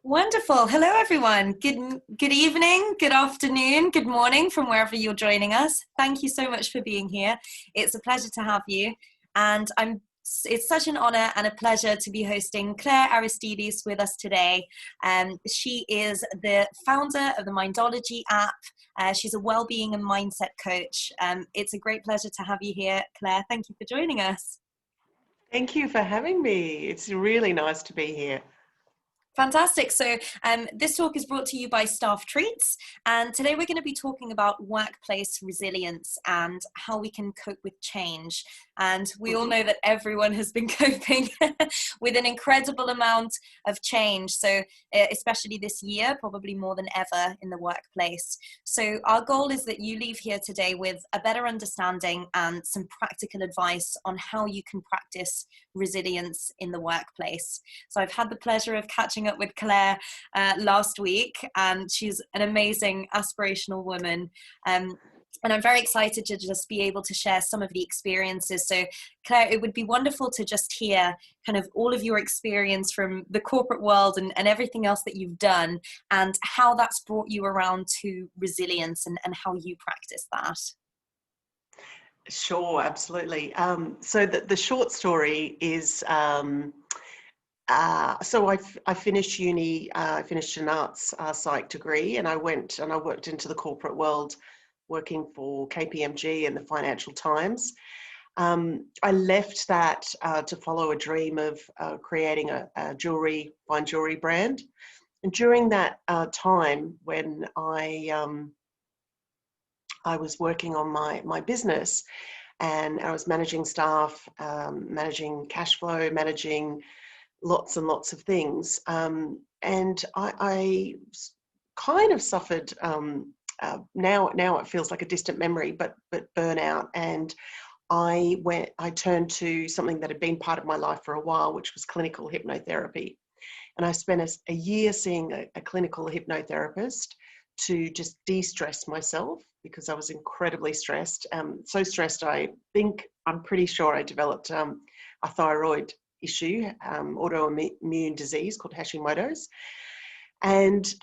Wonderful. Hello, everyone. Good evening, good afternoon, good morning from wherever you're joining us. Thank you so much for being here. It's a pleasure to have you. And it's such an honor and a pleasure to be hosting Claire Aristides with us today. She is the founder of the Mindology app. She's a well-being and mindset coach. It's a great pleasure to have you here, Claire. Thank you for joining us. Thank you for having me. It's really nice to be here. Fantastic. So this talk is brought to you by Stafftreats, and today we're going to be talking about workplace resilience and how we can cope with change. And we all know that everyone has been coping with an incredible amount of change. So especially this year, probably more than ever in the workplace. So our goal is that you leave here today with a better understanding and some practical advice on how you can practice resilience in the workplace. So I've had the pleasure of catching up with Claire last week, and she's an amazing aspirational woman. And I'm very excited to just be able to share some of the experiences. So Claire, it would be wonderful to just hear kind of all of your experience from the corporate world and everything else that you've done, and how that's brought you around to resilience and how you practice that. Sure, absolutely. So the short story is, so I finished uni, I finished an arts psych degree, and I went and I worked into the corporate world, working for KPMG and the Financial Times. I left that to follow a dream of creating a fine jewelry brand. And during that time when I was working on my business, and I was managing staff, managing cash flow, managing lots and lots of things. And I kind of suffered, now it feels like a distant memory, but burnout. And I turned to something that had been part of my life for a while, which was clinical hypnotherapy. And I spent a year seeing a clinical hypnotherapist to just de-stress myself, because I was incredibly stressed. So stressed, I'm pretty sure I developed a thyroid issue, autoimmune disease called Hashimoto's. And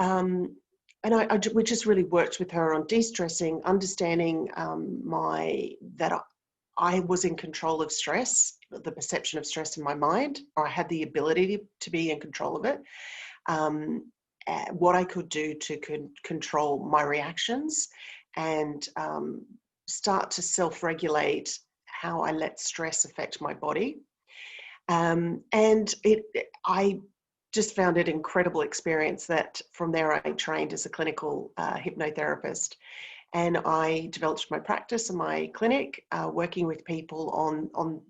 we just really worked with her on de-stressing, understanding that I was in control of stress, the perception of stress in my mind, or I had the ability to be in control of it. What I could do to control my reactions and start to self-regulate how I let stress affect my body. And I just found it an incredible experience that from there I trained as a clinical hypnotherapist. And I developed my practice and my clinic, working with people on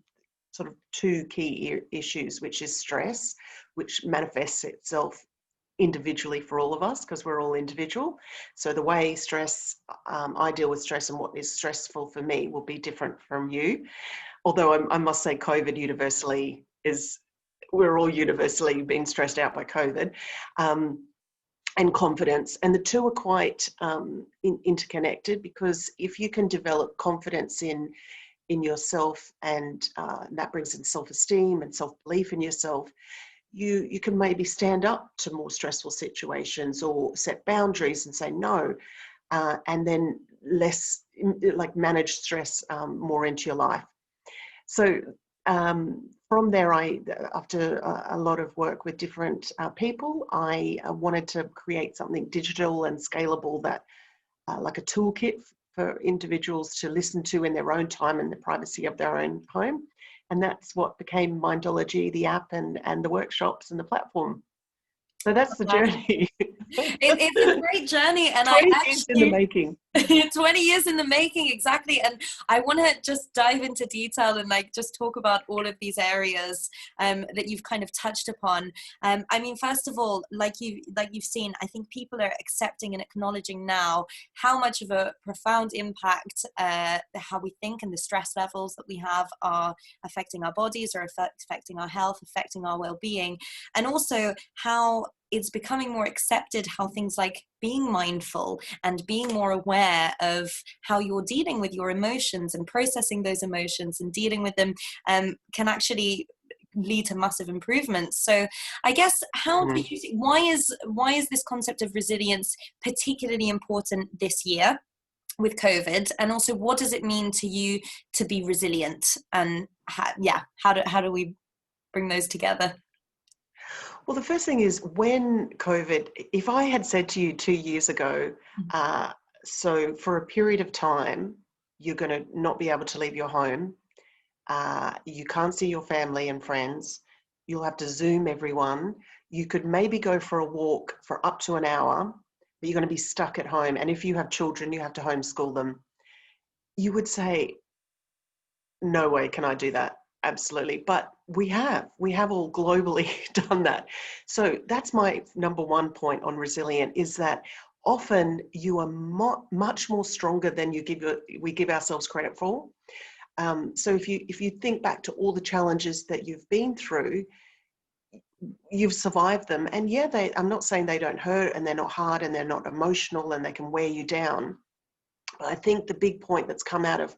sort of two key issues, which is stress, which manifests itself individually for all of us, because we're all individual. So the way I deal with stress and what is stressful for me will be different from you. Although I must say COVID universally we're all universally being stressed out by COVID, and confidence. And the two are quite interconnected, because if you can develop confidence in yourself, and that brings in self-esteem and self-belief in yourself, you can maybe stand up to more stressful situations or set boundaries and say no, and then manage stress more into your life. So from there, after a lot of work with different people, I wanted to create something digital and scalable, that like a toolkit for individuals to listen to in their own time in the privacy of their own home. And that's what became Mindology, the app, and the workshops and the platform. So that's the journey. It's a great journey, and 20 years in the making. 20 years in the making, exactly. And I want to just dive into detail and just talk about all of these areas that you've kind of touched upon. I mean, first of all, like you've seen, I think people are accepting and acknowledging now how much of a profound impact how we think and the stress levels that we have are affecting our bodies, or affecting our health, affecting our well-being, and also how it's becoming more accepted how things like being mindful and being more aware of how you're dealing with your emotions and processing those emotions and dealing with them can actually lead to massive improvements. So I guess, how do you think, why is this concept of resilience particularly important this year with COVID? And also, what does it mean to you to be resilient? And how do we bring those together? Well, the first thing is, when COVID, if I had said to you 2 years ago, so for a period of time, you're going to not be able to leave your home, you can't see your family and friends, you'll have to Zoom everyone, you could maybe go for a walk for up to an hour, but you're going to be stuck at home. And if you have children, you have to homeschool them. You would say, no way can I do that. Absolutely. But we have all globally done that. So that's my number one point on resilient, is that often you are much more stronger than we give ourselves credit for. So if you think back to all the challenges that you've been through, you've survived them. And I'm not saying they don't hurt, and they're not hard, and they're not emotional, and they can wear you down. But I think the big point that's come out of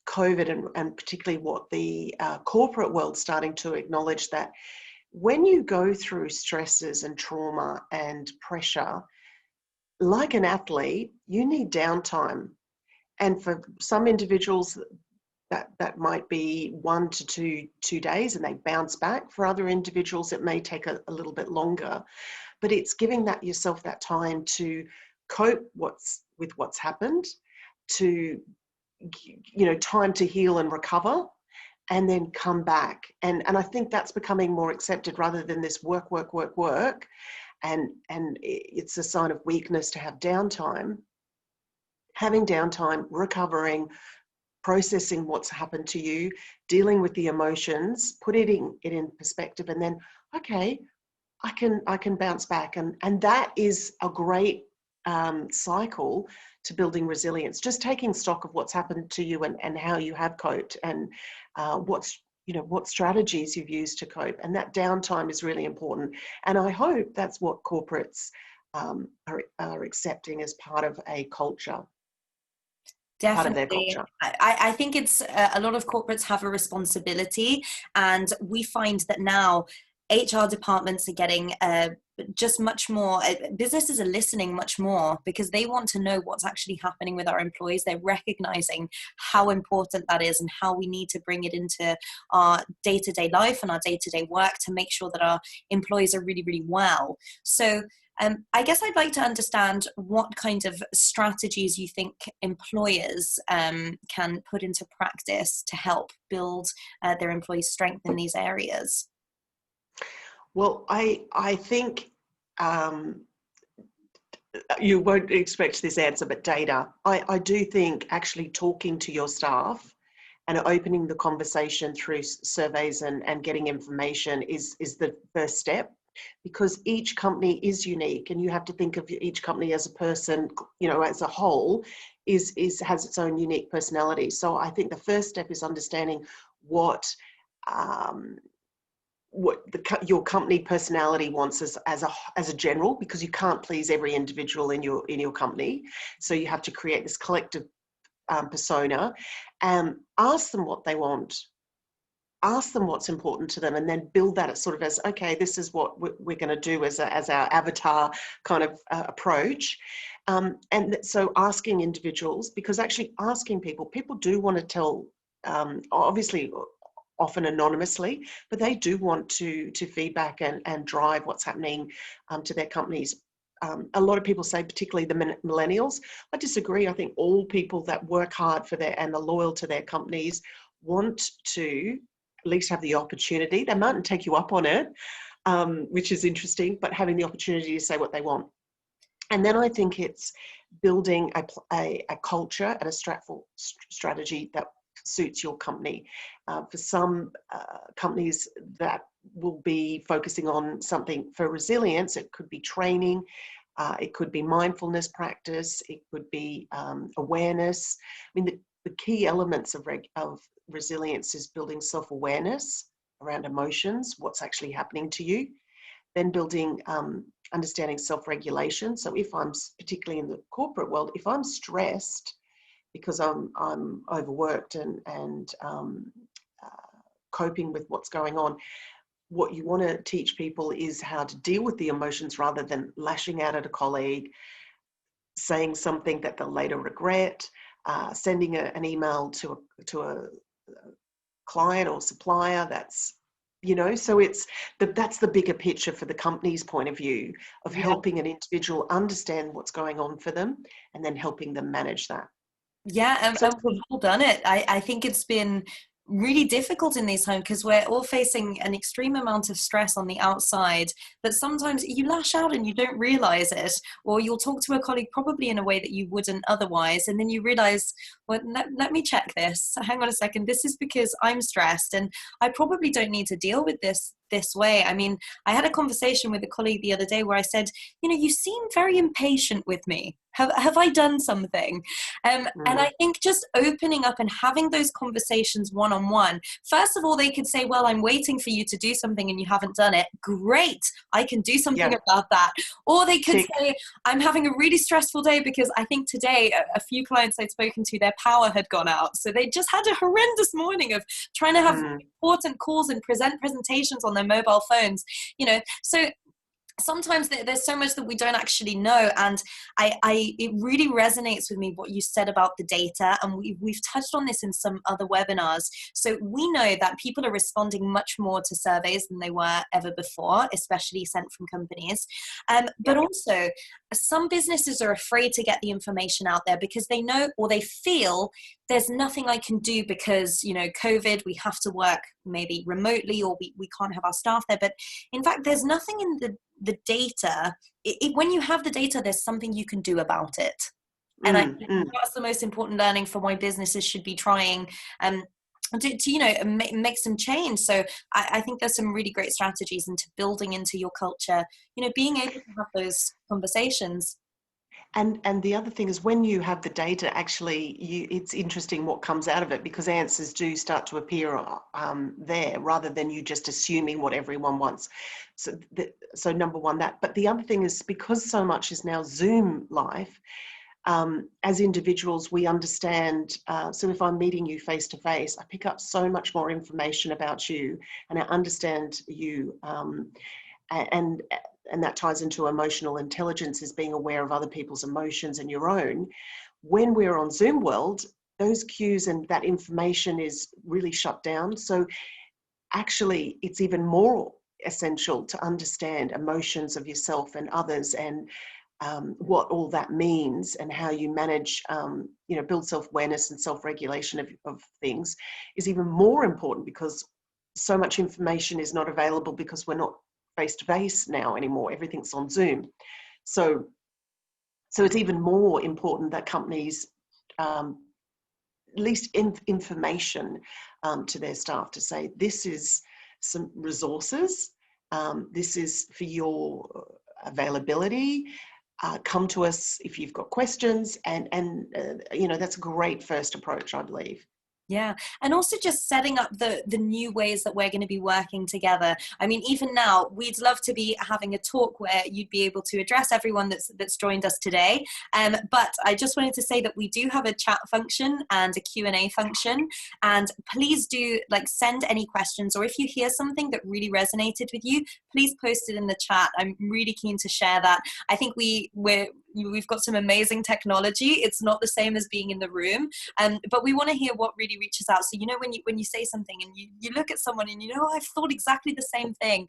COVID, and particularly what the corporate world's starting to acknowledge, that when you go through stresses and trauma and pressure, like an athlete, you need downtime. And for some individuals, that might be 1 to 2 days and they bounce back. For other individuals, it may take a little bit longer. But it's giving yourself that time to cope with what's happened, to, time to heal and recover, and then come back. And I think that's becoming more accepted, rather than this work. And it's a sign of weakness to have downtime. Having downtime, recovering, processing what's happened to you, dealing with the emotions, putting it in perspective, and then, okay, I can bounce back. And that is a great cycle to building resilience. Just taking stock of what's happened to you and how you have coped, and what strategies you've used to cope. And that downtime is really important. And I hope that's what corporates are accepting as part of a culture. Definitely. Part of their culture. I think it's a lot of corporates have a responsibility, and we find that now HR departments are getting just much more, businesses are listening much more, because they want to know what's actually happening with our employees. They're recognizing how important that is, and how we need to bring it into our day-to-day life and our day-to-day work to make sure that our employees are really, really well. So I guess I'd like to understand what kind of strategies you think employers can put into practice to help build their employees' strength in these areas. Well, I think you won't expect this answer, but data. I do think actually talking to your staff and opening the conversation through surveys and getting information is the first step. Because each company is unique, and you have to think of each company as a person, as a whole, has its own unique personality. So I think the first step is understanding what your company personality wants as a general, because you can't please every individual in your company. So you have to create this collective persona, and ask them what they want. Ask them what's important to them, and then build that as okay, this is what we're going to do as our avatar kind of approach. And so asking individuals, because actually asking people do want to tell, obviously often anonymously, but they do want to feedback and drive what's happening to their companies. A lot of people say, particularly the millennials. I disagree. I think all people that work hard and are loyal to their companies want to at least have the opportunity. They mightn't take you up on it, which is interesting, but having the opportunity to say what they want. And then I think it's building a culture and a strategy that suits your company. For some companies that will be focusing on something for resilience, it could be training, it could be mindfulness practice, it could be awareness. I mean, the key elements of resilience is building self-awareness around emotions, what's actually happening to you, then building understanding self-regulation. So if I'm, particularly in the corporate world, if I'm stressed because I'm overworked and coping with what's going on, what you want to teach people is how to deal with the emotions rather than lashing out at a colleague, saying something that they'll later regret, sending an email to a client or supplier that's, so that's the bigger picture for the company's point of view of helping an individual understand what's going on for them and then helping them manage that. Yeah, and we've all done it. I think it's been really difficult in these times because we're all facing an extreme amount of stress on the outside that sometimes you lash out and you don't realize it, or you'll talk to a colleague probably in a way that you wouldn't otherwise, and then you realize, well, let me check this. Hang on a second, this is because I'm stressed and I probably don't need to deal with this way. I mean, I had a conversation with a colleague the other day where I said, you seem very impatient with me. Have I done something? And I think just opening up and having those conversations one-on-one, first of all, they could say, well, I'm waiting for you to do something and you haven't done it. Great. I can do something about that. Or they could say, I'm having a really stressful day because I think today a few clients I'd spoken to, their power had gone out. So they just had a horrendous morning of trying to have important calls and present presentations on their mobile phones, so sometimes there's so much that we don't actually know, and it really resonates with me what you said about the data, and we've touched on this in some other webinars. So we know that people are responding much more to surveys than they were ever before, especially sent from companies, but also some businesses are afraid to get the information out there because they know, or they feel, there's nothing I can do because, COVID, we have to work maybe remotely, or we can't have our staff there. But in fact, there's nothing in the data. When you have the data, there's something you can do about it. And I think that's the most important learning for why businesses should be trying to make some change. So I think there's some really great strategies into building into your culture, being able to have those conversations. And the other thing is, when you have the data, actually, it's interesting what comes out of it, because answers do start to appear there, rather than you just assuming what everyone wants. So number one, that. But the other thing is, because so much is now Zoom life, as individuals, we understand. So if I'm meeting you face to face, I pick up so much more information about you, and I understand you. And that ties into emotional intelligence, as being aware of other people's emotions and your own. When we're on Zoom world, those cues and that information is really shut down. So actually, it's even more essential to understand emotions of yourself and others, and what all that means, and how you manage, build self-awareness and self-regulation of things is even more important, because so much information is not available because we're not face-to-face now anymore. Everything's on Zoom. So it's even more important that companies least information to their staff, to say, this is some resources, this is for your availability, come to us if you've got questions, and that's a great first approach, I believe. Yeah. And also just setting up the new ways that we're going to be working together. I mean, even now, we'd love to be having a talk where you'd be able to address everyone that's joined us today. But I just wanted to say that we do have a chat function and a Q&A function. And please do send any questions, or if you hear something that really resonated with you, please post it in the chat. I'm really keen to share that. I think we've got some amazing technology. It's not the same as being in the room, but we want to hear what really reaches out. So when you say something and you look at someone and I've thought exactly the same thing,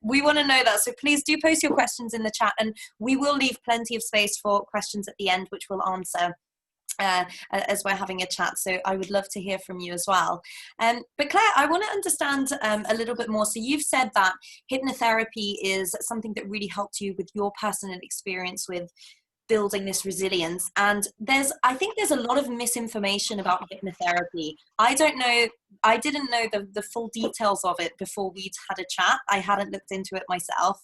we want to know that. So please do post your questions in the chat, and we will leave plenty of space for questions at the end, which we'll answer as we're having a chat. So I would love to hear from you as well. But Claire, I want to understand a little bit more. So you've said that hypnotherapy is something that really helped you with your personal experience with building this resilience. And I think there's a lot of misinformation about hypnotherapy. I didn't know the full details of it before we'd had a chat. I hadn't looked into it myself.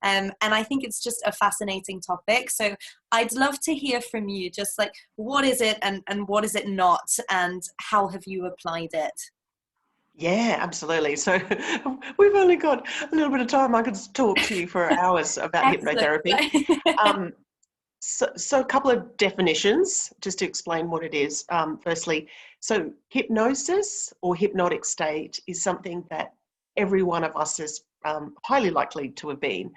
And I think it's just a fascinating topic. So I'd love to hear from you, just what is it and what is it not, and how have you applied it? Yeah, absolutely. So we've only got a little bit of time. I could talk to you for hours about hypnotherapy. So a couple of definitions, just to explain what it is. Firstly, so hypnosis or hypnotic state is something that every one of us is highly likely to have been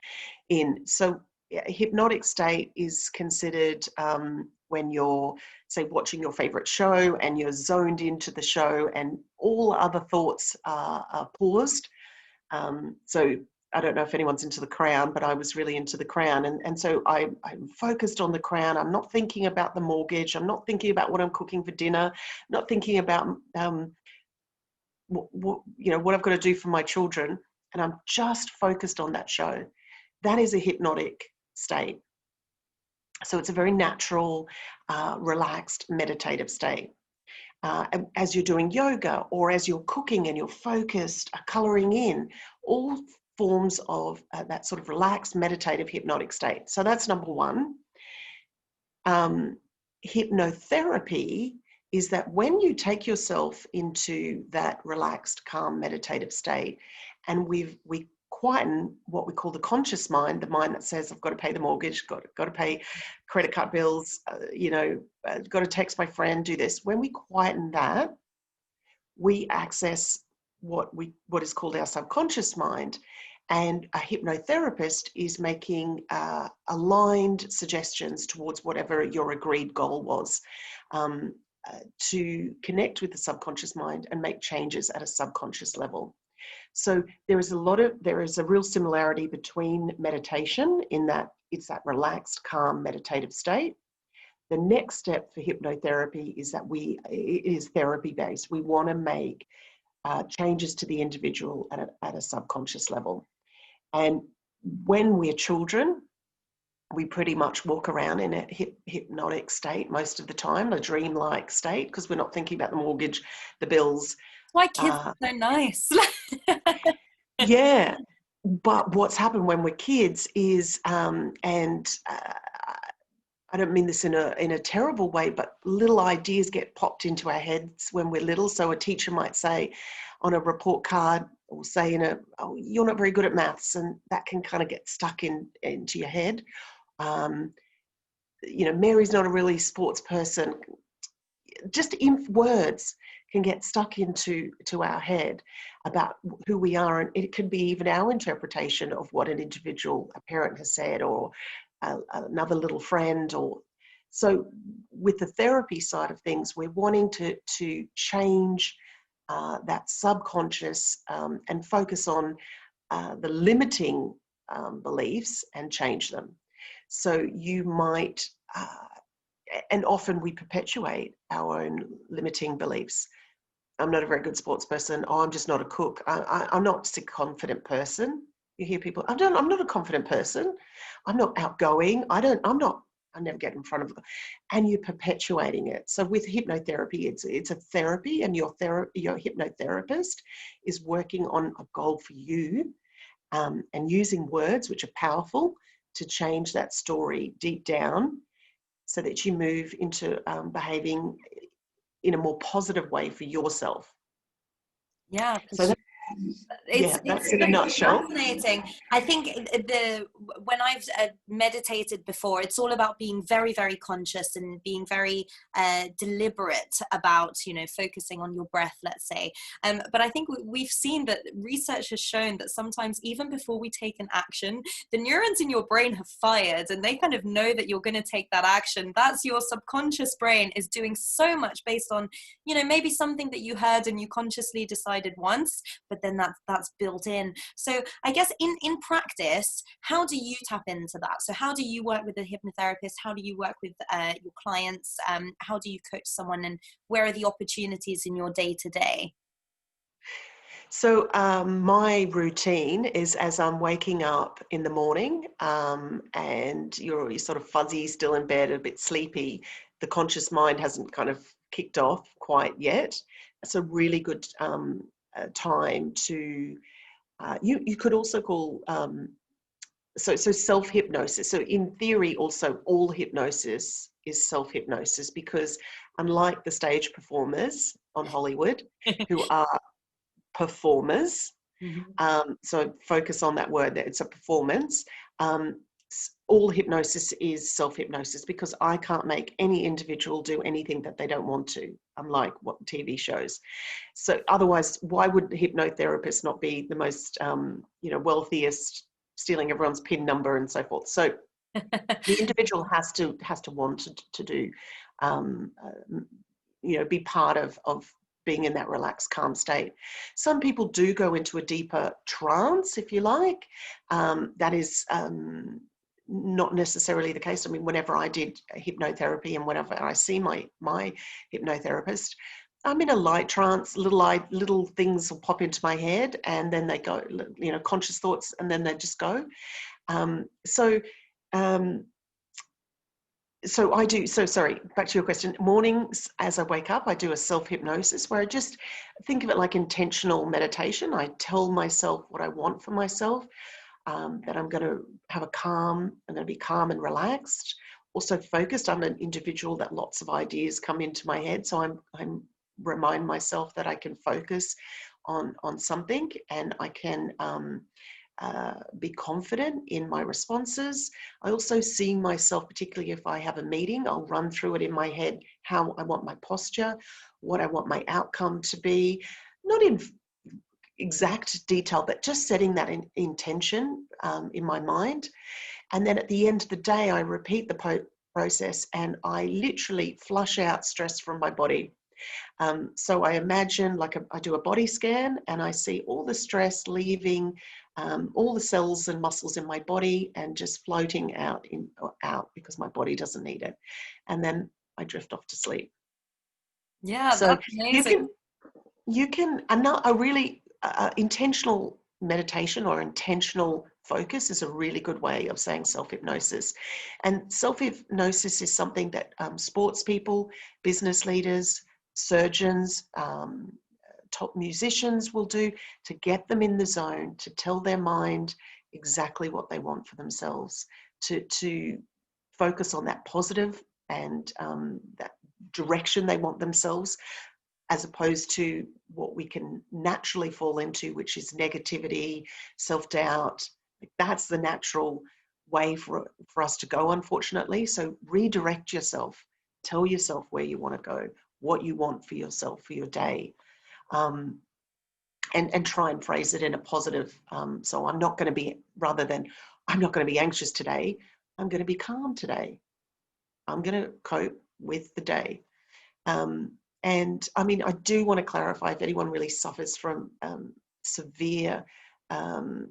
in. So a hypnotic state is considered when you're, say, watching your favorite show and you're zoned into the show and all other thoughts are paused. So I don't know if anyone's into The Crown, but I was really into The Crown. And so I'm focused on The Crown. I'm not thinking about the mortgage. I'm not thinking about what I'm cooking for dinner. I'm not thinking about, what I've got to do for my children. And I'm just focused on that show. That is a hypnotic state. So it's a very natural, relaxed, meditative state. As you're doing yoga or as you're cooking and you're focused, colouring in, all forms of that sort of relaxed, meditative, hypnotic state. So that's number one. Hypnotherapy is that when you take yourself into that relaxed, calm, meditative state, and we quieten what we call the conscious mind, the mind that says, I've got to pay the mortgage, got to pay credit card bills, got to text my friend, do this. When we quieten that, we access what is called our subconscious mind. And a hypnotherapist is making aligned suggestions towards whatever your agreed goal was, to connect with the subconscious mind and make changes at a subconscious level. So there is a real similarity between meditation in that it's that relaxed, calm, meditative state. The next step for hypnotherapy is that it is therapy-based. We want to make changes to the individual at a subconscious level. And when we're children, we pretty much walk around in a hypnotic state most of the time, a dreamlike state, because we're not thinking about the mortgage, the bills. Why kids are so nice. Yeah, but what's happened when we're kids is, I don't mean this in a terrible way, but little ideas get popped into our heads when we're little. So a teacher might say on a report card, or say you're not very good at maths, and that can kind of get stuck into your head. Mary's not a really sports person. Just words can get stuck into our head about who we are, and it could be even our interpretation of what an individual, a parent has said, or another little friend. Or so with the therapy side of things, we're wanting to change that subconscious and focus on the limiting beliefs and change them. So you might, and often we perpetuate our own limiting beliefs. I'm not a very good sports person. I'm just not a cook. I'm not just a confident person. You hear people, I'm not a confident person. I'm not outgoing. I never get in front of them. And you're perpetuating it. So with hypnotherapy, it's a therapy, and your hypnotherapist is working on a goal for you, and using words which are powerful to change that story deep down, so that you move into behaving in a more positive way for yourself. Yeah. So that's in a nutshell. Fascinating. I think when I've meditated before, it's all about being very, very conscious and being very deliberate about, focusing on your breath, let's say. But I think we've seen that research has shown that sometimes even before we take an action, the neurons in your brain have fired, and they kind of know that you're going to take that action. That's your subconscious brain is doing so much based on, maybe something that you heard and you consciously decided once, but then that's built in. So I guess in practice, how do you tap into that? So how do you work with a hypnotherapist? How do you work with your clients? How do you coach someone, and where are the opportunities in your day-to-day? So my routine is, as I'm waking up in the morning, and you're sort of fuzzy, still in bed, a bit sleepy, the conscious mind hasn't kind of kicked off quite yet. It's a really good time to, you could also call, so self-hypnosis. So in theory, also all hypnosis is self-hypnosis, because unlike the stage performers on Hollywood who are performers, so focus on that word, that it's a performance, all hypnosis is self-hypnosis, because I can't make any individual do anything that they don't want to, unlike what TV shows. So otherwise, why would hypnotherapists not be the most, wealthiest, stealing everyone's PIN number and so forth? So the individual has to want to do, be part of being in that relaxed, calm state. Some people do go into a deeper trance, if you like. That is not necessarily the case. I mean, whenever I did hypnotherapy and whenever I see my hypnotherapist, I'm in a light trance. Little things will pop into my head, and then they go, conscious thoughts, and then they just go. So I do, sorry, back to your question. Mornings, as I wake up, I do a self-hypnosis where I just think of it like intentional meditation. I tell myself what I want for myself, that I'm going to have I'm going to be calm and relaxed, also focused. I'm an individual that lots of ideas come into my head. So I'm remind myself that I can focus on something, and I can be confident in my responses. I also see myself, particularly if I have a meeting, I'll run through it in my head, how I want my posture, what I want my outcome to be, not in exact detail, but just setting that intention in my mind. And then at the end of the day, I repeat the process, and I literally flush out stress from my body. So I imagine, I do a body scan, and I see all the stress leaving all the cells and muscles in my body and just floating out because my body doesn't need it. And then I drift off to sleep. Yeah, so that's amazing. You can a really intentional meditation or intentional focus is a really good way of saying self-hypnosis. And self-hypnosis is something that sports people, business leaders, surgeons, top musicians will do to get them in the zone, to tell their mind exactly what they want for themselves, to focus on that positive and that direction they want themselves, as opposed to what we can naturally fall into, which is negativity, self-doubt. That's the natural way for us to go, unfortunately. So redirect yourself, tell yourself where you want to go, what you want for yourself, for your day. And try and phrase it in a positive. So I'm not going to be, rather than I'm not going to be anxious today, I'm going to be calm today. I'm going to cope with the day. And I mean, I do want to clarify, if anyone really suffers from severe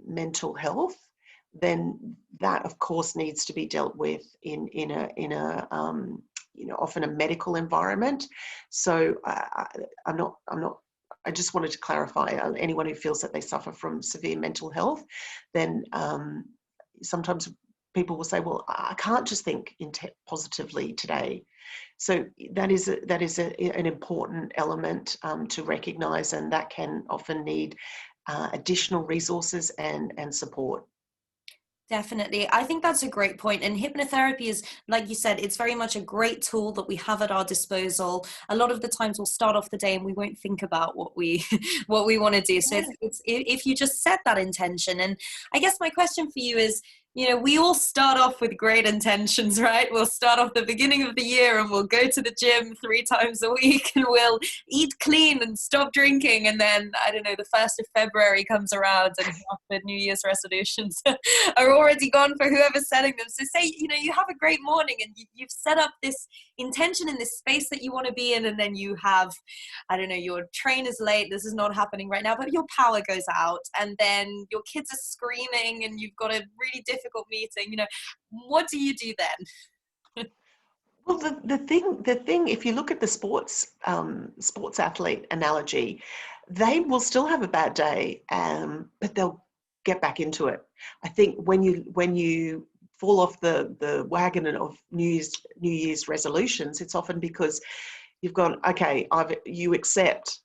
mental health, then that of course needs to be dealt with in a often a medical environment. So I'm not. I just wanted to clarify, anyone who feels that they suffer from severe mental health, then sometimes people will say, well, I can't just think positively today. So that is an important element to recognise, and that can often need additional resources and support. Definitely. I think that's a great point. And hypnotherapy is, like you said, it's very much a great tool that we have at our disposal. A lot of the times we'll start off the day and we won't think about what we want to do. So it's if you just set that intention. And I guess my question for you is, we all start off with great intentions, right? We'll start off the beginning of the year and we'll go to the gym 3 times a week and we'll eat clean and stop drinking. And then, I don't know, the 1st of February comes around and half the New Year's resolutions are already gone for whoever's setting them. So say, you have a great morning and you've set up this intention in this space that you want to be in. And then you have, I don't know, your train is late. This is not happening right now, but your power goes out and then your kids are screaming and you've got a really difficult meeting. What do you do then? Well, the thing, if you look at the sports athlete analogy, they will still have a bad day, but they'll get back into it. I think when you fall off the wagon of New Year's resolutions, it's often because you've gone, okay, you accept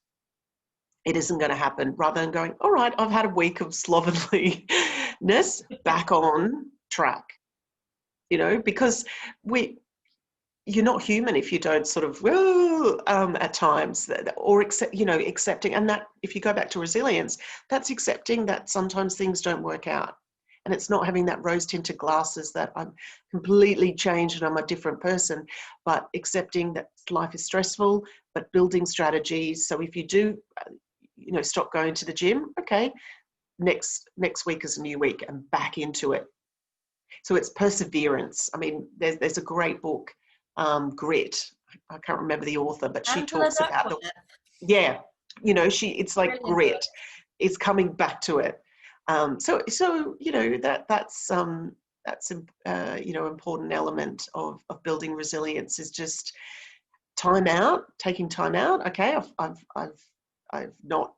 it isn't going to happen, rather than going, all right, I've had a week of slovenliness, back on track. Because you're not human if you don't sort of at times, or accepting. And that, if you go back to resilience, that's accepting that sometimes things don't work out, And it's not having that rose-tinted glasses that I'm completely changed and I'm a different person, but accepting that life is stressful, but building strategies. So if you do, stop going to the gym, okay, next week is a new week and back into it. So it's perseverance. I mean, there's a great book, Grit. I can't remember the author, but she Angela talks about Duckworth. it's like Brilliant book. grit. It's coming back to it. So that's important element of building resilience is just taking time out. Okay, I've not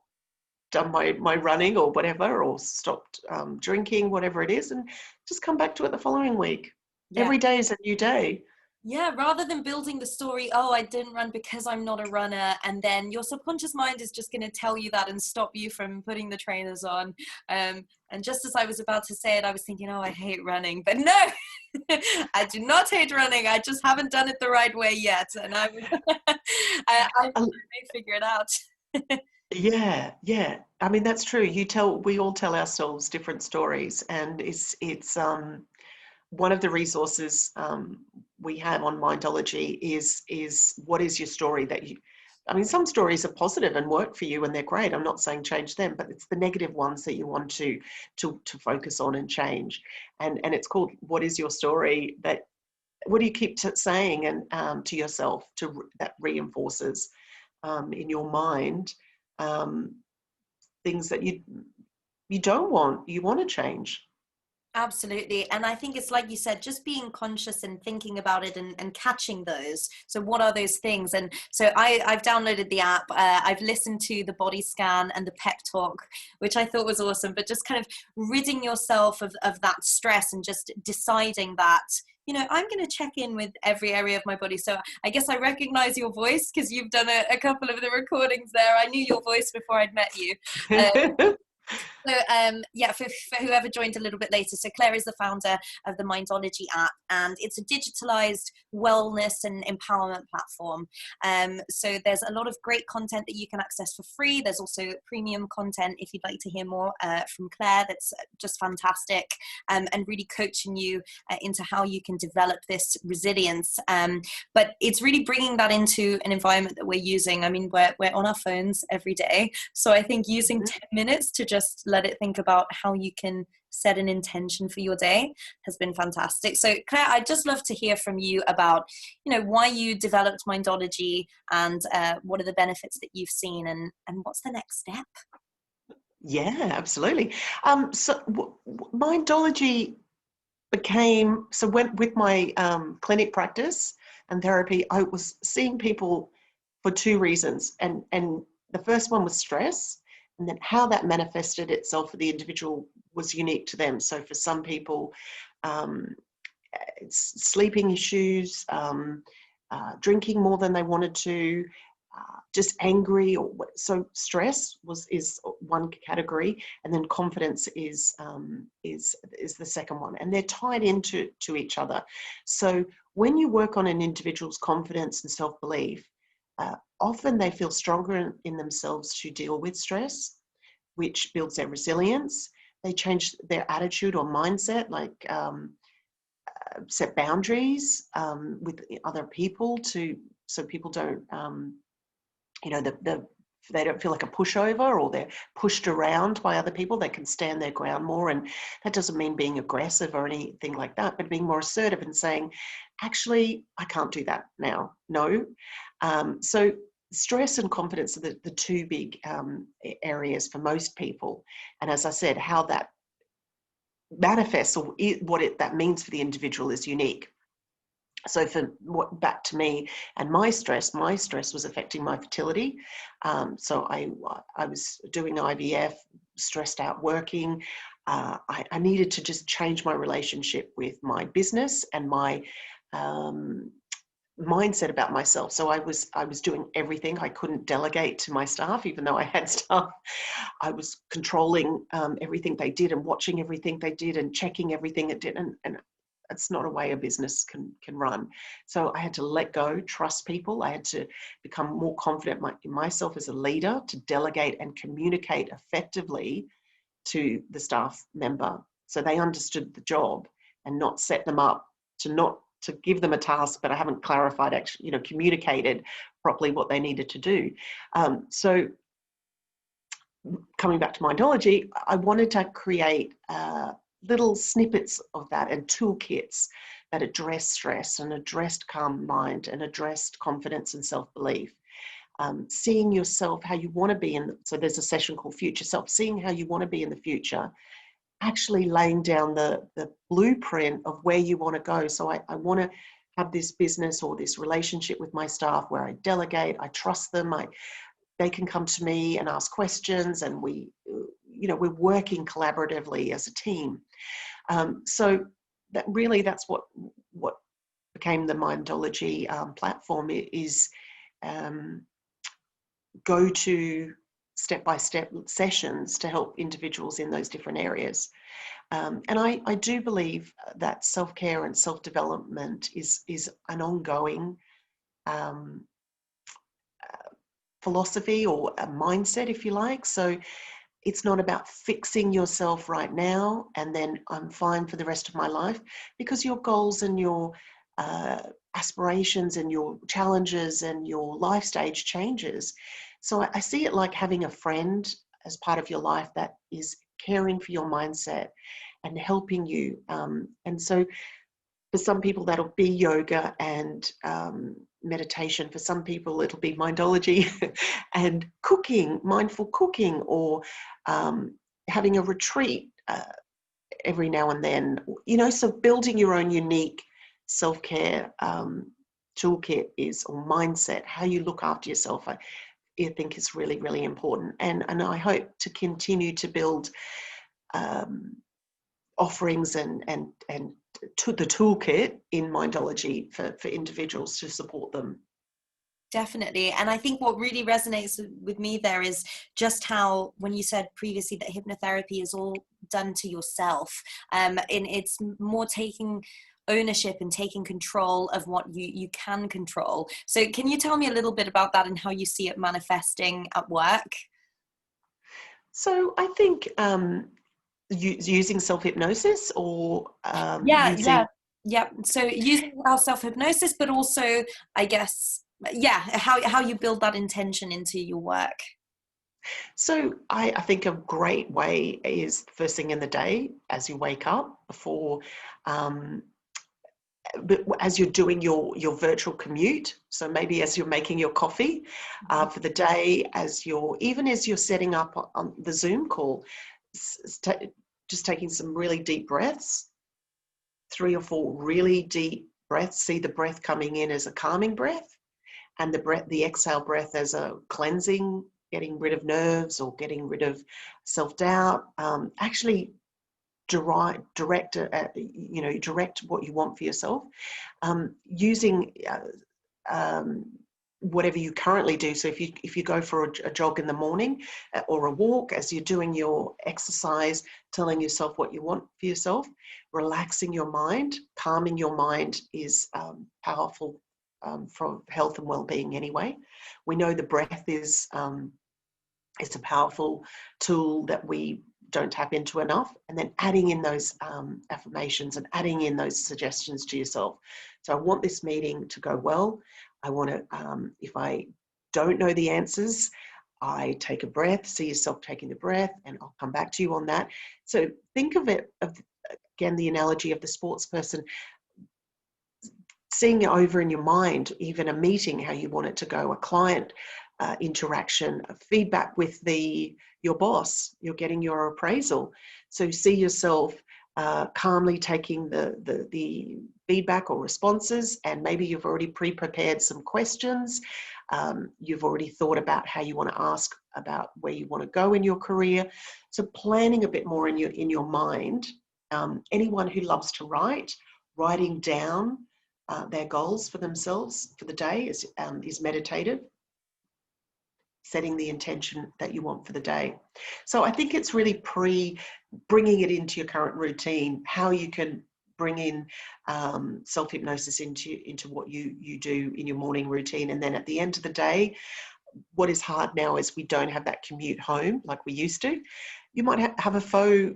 done my running or whatever, or stopped drinking, whatever it is, and just come back to it the following week. Yeah. Every day is a new day. Yeah, rather than building the story, oh, I didn't run because I'm not a runner, and then your subconscious mind is just going to tell you that and stop you from putting the trainers on. And just as I was about to say it, I was thinking, oh, I hate running. But no, I do not hate running. I just haven't done it the right way yet. And I may figure it out. Yeah. I mean, that's true. We all tell ourselves different stories, and it's one of the resources we have on Mindology is what is your story some stories are positive and work for you and they're great. I'm not saying change them, but it's the negative ones that you want to focus on and change. And it's called What is Your Story? What do you keep saying and to yourself that reinforces in your mind things that you want to change. Absolutely. And I think it's like you said, just being conscious and thinking about it and catching those. So what are those things? And so I've downloaded the app. I've listened to the body scan and the pep talk, which I thought was awesome, but just kind of ridding yourself of that stress and just deciding that, I'm going to check in with every area of my body. So I guess I recognize your voice because you've done a couple of the recordings there. I knew your voice before I'd met you. So for whoever joined a little bit later, so Claire is the founder of the Mindology app, and it's a digitalized wellness and empowerment platform. So there's a lot of great content that you can access for free. There's also premium content if you'd like to hear more from Claire. That's just fantastic, and really coaching you into how you can develop this resilience. But it's really bringing that into an environment that we're using. I mean, we're on our phones every day, so I think using 10 minutes to just let it think about how you can set an intention for your day has been fantastic. So Claire, I'd just love to hear from you about, why you developed Mindology and what are the benefits that you've seen and what's the next step? Yeah, absolutely. Mindology went with my clinic practice and therapy. I was seeing people for two reasons. And the first one was stress. And then how that manifested itself for the individual was unique to them. So for some people, it's sleeping issues, drinking more than they wanted to, just angry. So stress is one category, and then confidence is the second one, and they're tied into each other. So when you work on an individual's confidence and self-belief, often they feel stronger in themselves to deal with stress, which builds their resilience. They change their attitude or mindset, like set boundaries with other people so people don't, they don't feel like a pushover or they're pushed around by other people. They can stand their ground more. And that doesn't mean being aggressive or anything like that, but being more assertive and saying, actually, I can't do that now. No. So stress and confidence are the two big areas for most people. And as I said, how that manifests or that means for the individual is unique. So back to me and my stress was affecting my fertility. So I was doing IVF, stressed out working. I needed to just change my relationship with my business and my mindset about myself. So I was doing everything. I couldn't delegate to my staff, even though I had staff. I was controlling everything they did and watching everything they did and checking everything it did. And it's not a way a business can run. So I had to let go, trust people. I had to become more confident in myself as a leader, to delegate and communicate effectively to the staff member. So they understood the job and not set them up to give them a task, but I haven't clarified, actually, communicated properly what they needed to do. So coming back to Mindology, I wanted to create little snippets of that and toolkits that address stress and addressed calm mind and addressed confidence and self-belief. Seeing yourself how you want to be so there's a session called Future Self, seeing how you want to be in the future, actually laying down the blueprint of where you want to go. So I want to have this business or this relationship with my staff where I delegate, I trust them, they can come to me and ask questions, and we're working collaboratively as a team. So that's what became the Mindology platform, is go to step-by-step sessions to help individuals in those different areas. And I do believe that self-care and self-development is an ongoing philosophy or a mindset, if you like. So it's not about fixing yourself right now and then I'm fine for the rest of my life, because your goals and your aspirations and your challenges and your life stage changes. So I see it like having a friend as part of your life that is caring for your mindset and helping you. And so for some people that'll be yoga and meditation. For some people it'll be Mindology and cooking, mindful cooking, or having a retreat every now and then. So building your own unique self-care toolkit or mindset, how you look after yourself, I think is really, really important. And I hope to continue to build offerings and the toolkit in Mindology for individuals to support them. Definitely. And I think what really resonates with me there is just how, when you said previously that hypnotherapy is all done to yourself, and it's more taking ownership and taking control of what you can control. So can you tell me a little bit about that and how you see it manifesting at work? So I think using self-hypnosis or yeah. So using our self-hypnosis, but also, I guess, how you build that intention into your work. So I think a great way is first thing in the day as you wake up, before but as you're doing your virtual commute, so maybe as you're making your coffee for the day, even as you're setting up on the Zoom call, just taking some really deep breaths, 3 or 4 really deep breaths. See the breath coming in as a calming breath, and the exhale breath as a cleansing, getting rid of nerves or getting rid of self-doubt. Actually direct what you want for yourself, using whatever you currently do. So if you go for a jog in the morning or a walk, as you're doing your exercise, telling yourself what you want for yourself, relaxing your mind, calming your mind is powerful for health and well-being anyway. We know the breath is a powerful tool that we don't tap into enough, and then adding in those affirmations and adding in those suggestions to yourself. So I want this meeting to go well. I want to, if I don't know the answers, I take a breath, see yourself taking the breath, and I'll come back to you on that. So think of it, again, the analogy of the sports person, seeing it over in your mind, even a meeting, how you want it to go, a client interaction, feedback with your boss, you're getting your appraisal. So see yourself calmly taking the feedback or responses, and maybe you've already pre-prepared some questions. You've already thought about how you want to ask about where you want to go in your career. So planning a bit more in your mind. Anyone who loves to writing down their goals for themselves for the day is meditative. Setting the intention that you want for the day. So I think it's really bringing it into your current routine, how you can bring in self-hypnosis into what you do in your morning routine. And then at the end of the day, what is hard now is we don't have that commute home like we used to. You might have a faux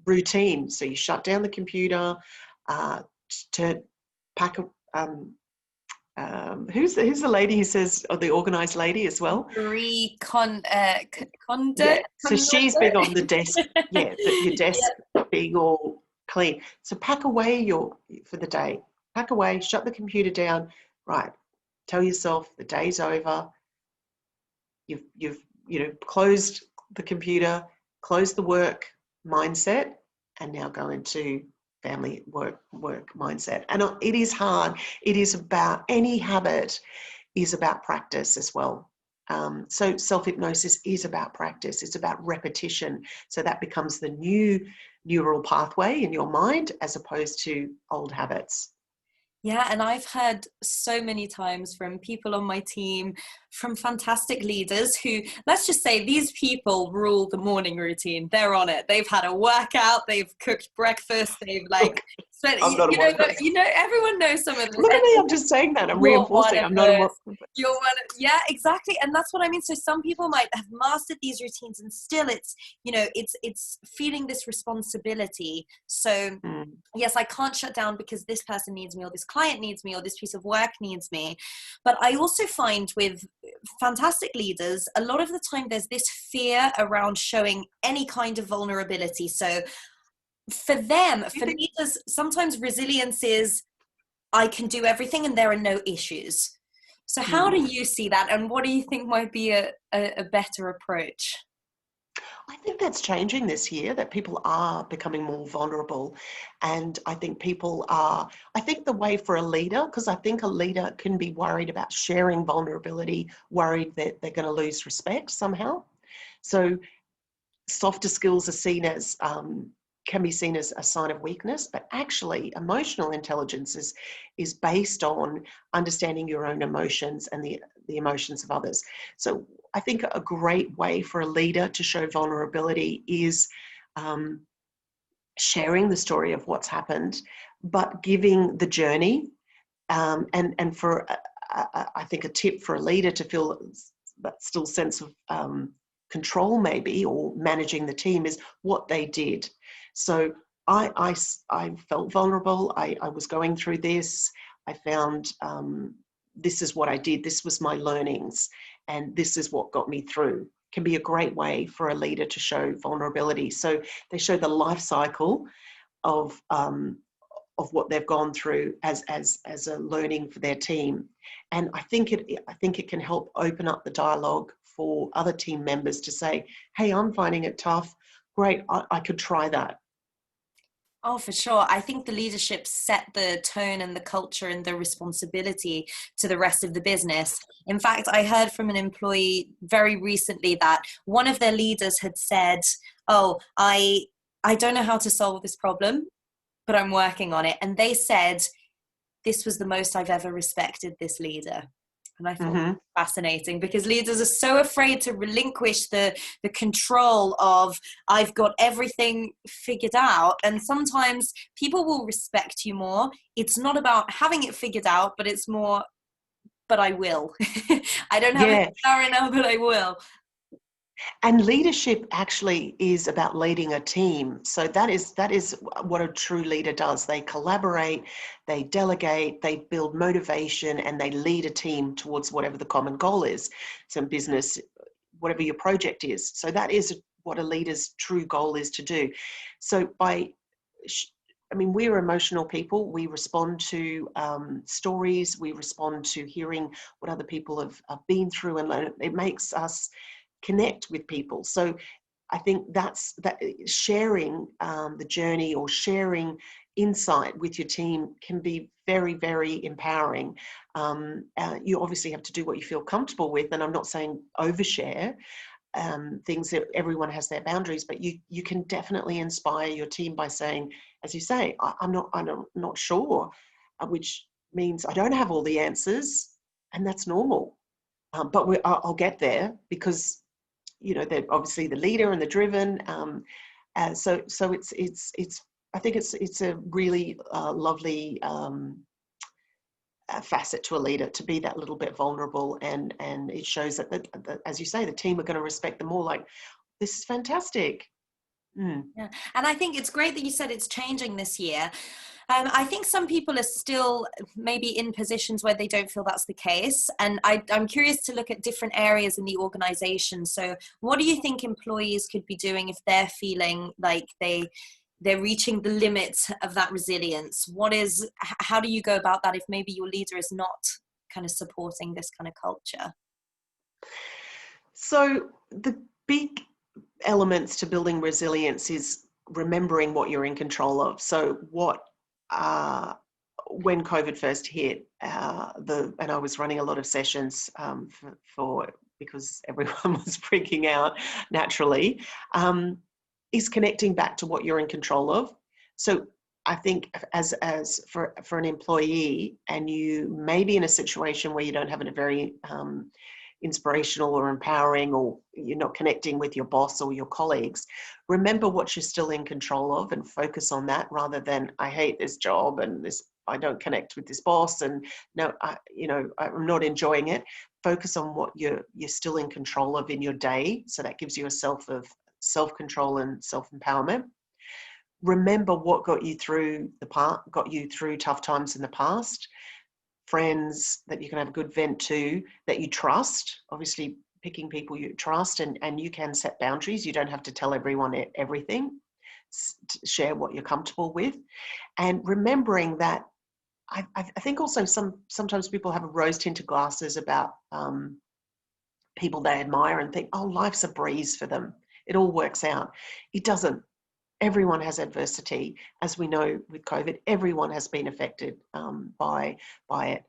routine. So you shut down the computer, to pack a, who's the lady who says, or the organized lady as well? Marie Kondo. Yeah, so she's big on the desk, your desk being all clean. So pack away for the day. Pack away, shut the computer down. Right, tell yourself the day's over. You've closed the computer, closed the work mindset, and now go into family work mindset. And it is hard. It is about, any habit is about practice as well. So self-hypnosis is about practice. It's about repetition. So that becomes the new neural pathway in your mind, as opposed to old habits. Yeah, and I've heard so many times from people on my team, from fantastic leaders who, let's just say, these people rule the morning routine. They're on it. They've had a workout, they've cooked breakfast, they've spent, everyone knows some of this. Look at me, I'm just saying that. I'm reinforcing. I'm not a You're one. Yeah, exactly. And that's what I mean. So some people might have mastered these routines, and still it's feeling this responsibility. So yes, I can't shut down because this person needs me, or this client needs me, or this piece of work needs me. But I also find with fantastic leaders, a lot of the time there's this fear around showing any kind of vulnerability. So for leaders, sometimes resilience is, I can do everything and there are no issues. So how do you see that, and what do you think might be a better approach? I think that's changing this year, that people are becoming more vulnerable. And I think I think the way for a leader, because I think a leader can be worried about sharing vulnerability, worried that they're going to lose respect somehow. So softer skills are seen as, can be seen as a sign of weakness, but actually emotional intelligence is based on understanding your own emotions and the emotions of others. So I think a great way for a leader to show vulnerability is sharing the story of what's happened, but giving the journey. And for, I think a tip for a leader to feel that still sense of control maybe, or managing the team, is what they did. So I felt vulnerable. I was going through this. I found this is what I did. This was my learnings, and this is what got me through. Can be a great way for a leader to show vulnerability. So they show the life cycle of what they've gone through as a learning for their team. And I think it can help open up the dialogue for other team members to say, hey, I'm finding it tough. Great, I could try that. Oh, for sure. I think the leadership set the tone and the culture and the responsibility to the rest of the business. In fact, I heard from an employee very recently that one of their leaders had said, oh, I don't know how to solve this problem, but I'm working on it. And they said, this was the most I've ever respected this leader. And I thought it was fascinating, because leaders are so afraid to relinquish the control of, I've got everything figured out. And sometimes people will respect you more. It's not about having it figured out, but it's more, but I will. I don't have it figured out, but I will. And leadership actually is about leading a team. So that is what a true leader does. They collaborate, they delegate, they build motivation, and they lead a team towards whatever the common goal is. So in business, whatever your project is. So that is what a leader's true goal is to do. So we're emotional people. We respond to stories. We respond to hearing what other people have been through and learn. It makes us connect with people. So I think that sharing the journey, or sharing insight with your team, can be very, very empowering. You obviously have to do what you feel comfortable with, and I'm not saying overshare things. That everyone has their boundaries, but you can definitely inspire your team by saying, as you say, I'm not sure, which means I don't have all the answers, and that's normal. But I'll get there, because they're obviously the leader and the driven. So it's I think it's a really lovely facet to a leader, to be that little bit vulnerable, and it shows that as you say, the team are going to respect them more. Like, this is fantastic. Mm. Yeah. And I think it's great that you said it's changing this year. I think some people are still maybe in positions where they don't feel that's the case. And I'm curious to look at different areas in the organization. So what do you think employees could be doing if they're feeling like they're reaching the limit of that resilience? How do you go about that if maybe your leader is not kind of supporting this kind of culture? So the big elements to building resilience is remembering what you're in control of. So when COVID first hit, and I was running a lot of sessions because everyone was freaking out naturally, is connecting back to what you're in control of. So I think as for an employee, and you may be in a situation where you don't have a very inspirational or empowering, or you're not connecting with your boss or your colleagues, remember what you're still in control of and focus on that, rather than I hate this job and I don't connect with this boss and I'm not enjoying it. Focus on what you're still in control of in your day, so that gives you a self-control and self-empowerment. Remember what got you through tough times in the past. Friends that you can have a good vent to, that you trust, obviously picking people you trust, and you can set boundaries. You don't have to tell everyone everything. Share what you're comfortable with. And remembering that I think also sometimes people have rose-tinted glasses about people they admire and think, oh, life's a breeze for them. It all works out. It doesn't. Everyone has adversity. As we know with COVID, everyone has been affected by it.